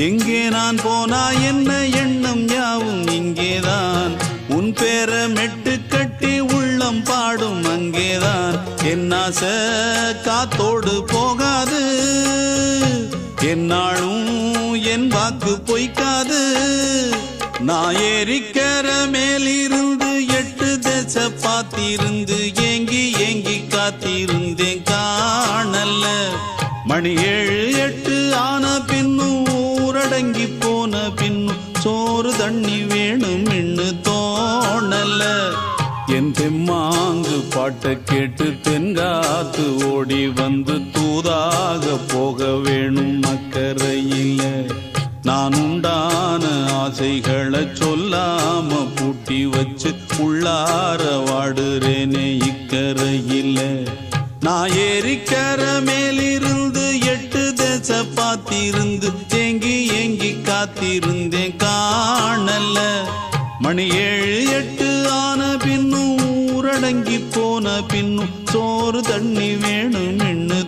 எங்கே நான் போனா என்ன எண்ணம் யாவும் இங்கேதான் உன் பேர மெட்டு கட்டி உள்ளம் பாடும் அங்கேதான் என் ஆசை காத்தோடு போகாது என்னாலும் என் வாக்கு பொய்க்காது நான் ஏறிக்கர மேலிருந்து 8 தேச பார்த்திருந்து ஏங்கி ஏங்கி காத்திருந்தேன் காணல்ல மணி 7 8 ஆன பின்னும் ஊரடங்கி போன பின்னும் சோறு தண்ணி வேணும் இன்னு தோணல என் தெம்மாங்கு பாட்டை கேட்டு தென்காத்து ஓடி வந்து தூதாக போக வேணும் அக்கறையில நான் உண்டான ஆசைகளை சொல்லாம பூட்டி வச்சு உள்ளார வாடுறேனே இக்கரையில நான் ஏறிக்கர மேலிருந்து 8 தேச பார்த்திருந்து ஏங்கி ஏங்கி காத்திருந்தேன் காணல மணி 7 8 ஆன பின்னும் ஊரடங்கி போன பின்னும் சோறு தண்ணி வேணும் இன்னு